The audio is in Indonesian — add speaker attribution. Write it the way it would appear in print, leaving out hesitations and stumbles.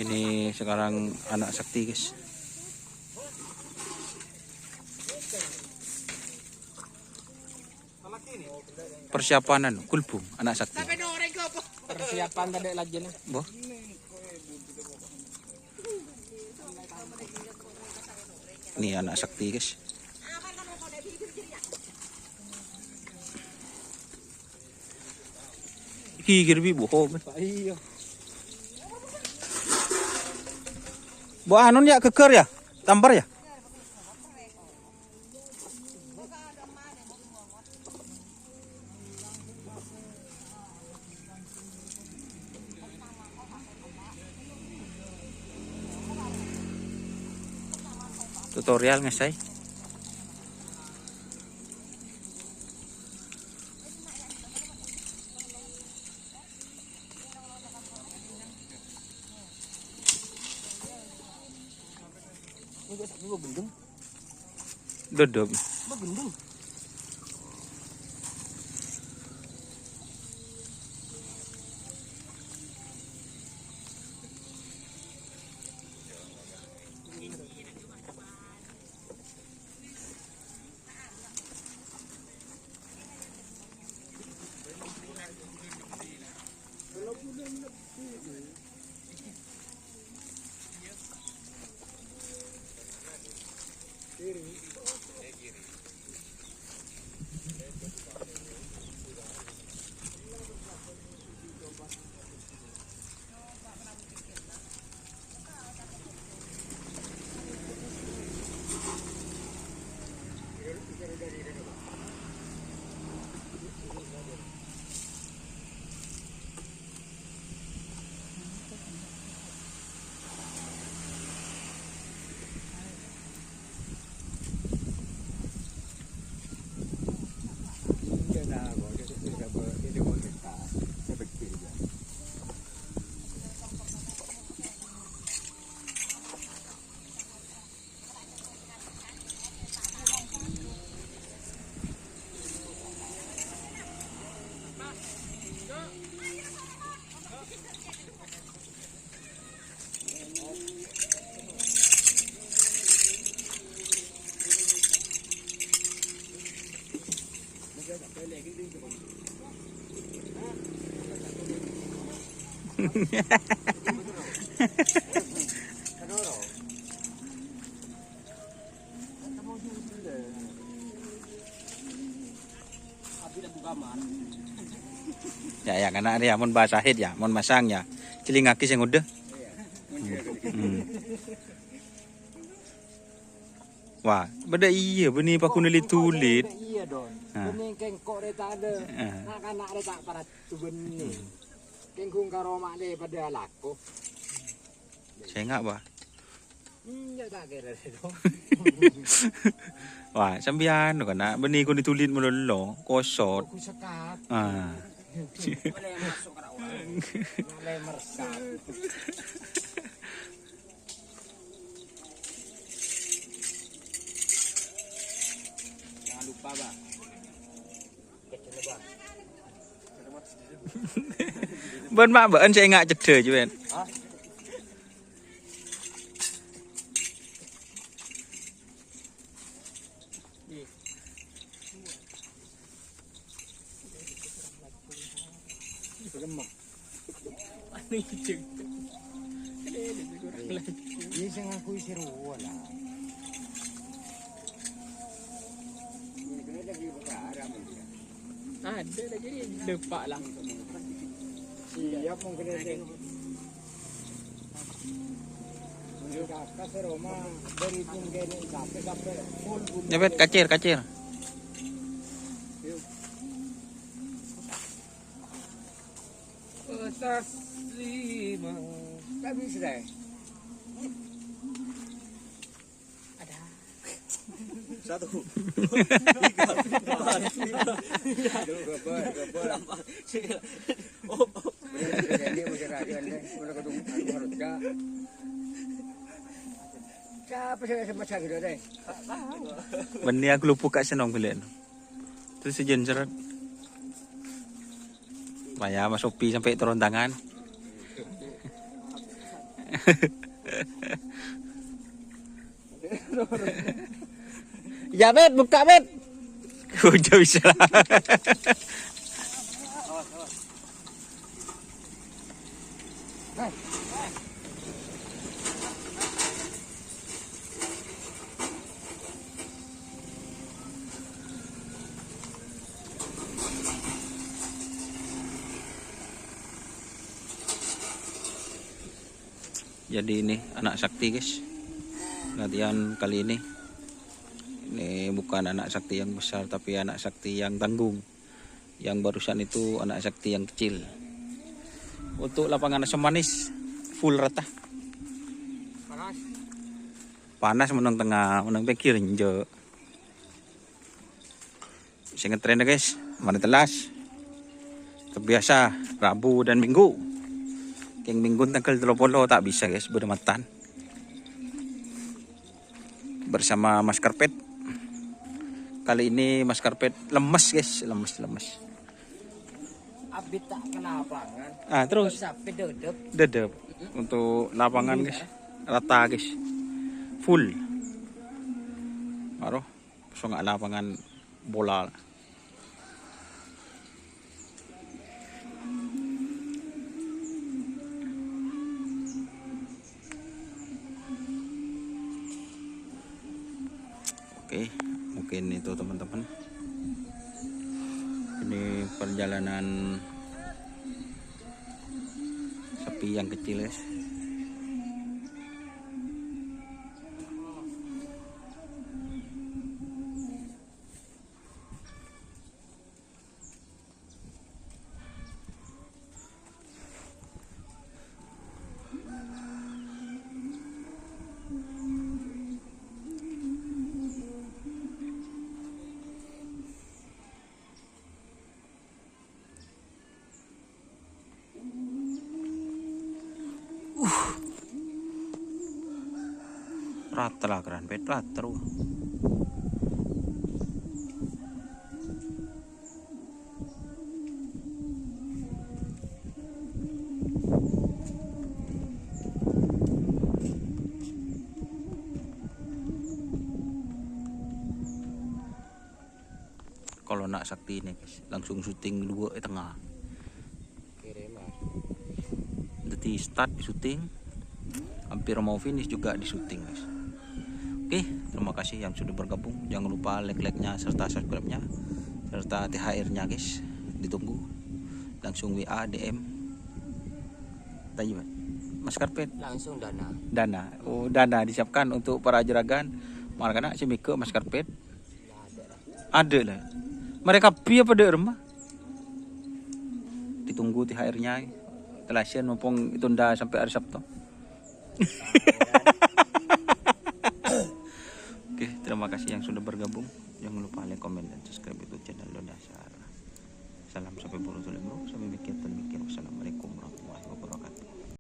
Speaker 1: Ini sekarang anak sakti, guys. Persiapan kulbum anak sakti.
Speaker 2: Persiapan tadi lagi nih.
Speaker 1: Boh. Ini anak sakti, guys. Higir bi bohong.
Speaker 2: Iya.
Speaker 1: Bu anon ya keker ya? Tampar ya? Tutorial ngesai.
Speaker 2: Ini sapi mau gendung.
Speaker 1: Dodom.
Speaker 2: Mau gendung.
Speaker 1: Ya karena dia mon basahid ya, mon masang ya. Cilingaki sing udah. Wah, beda iya benih paku neli tulit.
Speaker 2: Iya don. Benih kengkok reta ada. Anak-anak reta para tu benih. Kengkung karo mak le pada laku.
Speaker 1: Saya enggak, Bah.
Speaker 2: Ya tak kira dong.
Speaker 1: Wah, sambian kana benih ku ditulit melolo, kosot.
Speaker 2: Aku sekat.
Speaker 1: Boleh
Speaker 2: masuk ke orang. Boleh meresap. Jangan lupa, Bang. Kecil, Bang.
Speaker 1: Ben mak ben saya enggak cedhe je ben.
Speaker 2: Hah? Ini sing aku isi ruwa lah. Ada dah jadi depak lah. Siap mungkin ada. Kakak Roma dari Tunggeni sampai full.
Speaker 1: Nyebet kacir.
Speaker 2: Atas 5. Tak bisa deh. Ada. 1, 2, 3.
Speaker 1: Benih aku lupa kat senong belian. Terus sejen seret. Bayar mas Sopi sampai turun tangan. Ya Bet, buka Bet. Udah bisa. Jadi ini anak sakti guys, latihan kali ini bukan anak sakti yang besar tapi anak sakti yang tanggung. Yang barusan itu anak sakti yang kecil. Untuk lapangan asam manis full rata. Panas menang tengah, menang pikir njo. Saya ngetren guys, mana telas. Terbiasa Rabu dan Minggu. Yang minggu tanggal 30 tak bisa guys, berdematan bersama Mas Karpet. Kali ini Mas Karpet lemes guys, lemes.
Speaker 2: Abit tak kena lapangan.
Speaker 1: Terus
Speaker 2: Sampai
Speaker 1: dedep untuk lapangan guys, rata guys, full. Baru so nggak lapangan bola. Oke, mungkin itu teman-teman. Ini perjalanan sapi yang kecil guys. Rata lah keren bet, rata terus. Kalau nak sakti ini guys, langsung syuting dua di tengah.
Speaker 2: Kirim mas.
Speaker 1: Jadi start di syuting, hampir mau finish juga di syuting guys. Oke, terima kasih yang sudah bergabung. Jangan lupa like-nya serta subscribe-nya serta THR-nya guys. Ditunggu. Langsung WA, DM. Tanya Mas Karpet.
Speaker 2: Langsung dana.
Speaker 1: Dana. Oh, dana disiapkan untuk para juragan. Makanya si Miko Mas Karpet. Ada lah. Mereka biar pada rumah. Ditunggu THR-nya. Telasian mumpung ditunda sampai hari Sabtu. Oke, terima kasih yang sudah bergabung. Jangan lupa like, komen, dan subscribe YouTube channel Lodasar. Salam sampai bertemu. Sampai mikir dan mikir. Wassalamualaikum warahmatullahi wabarakatuh.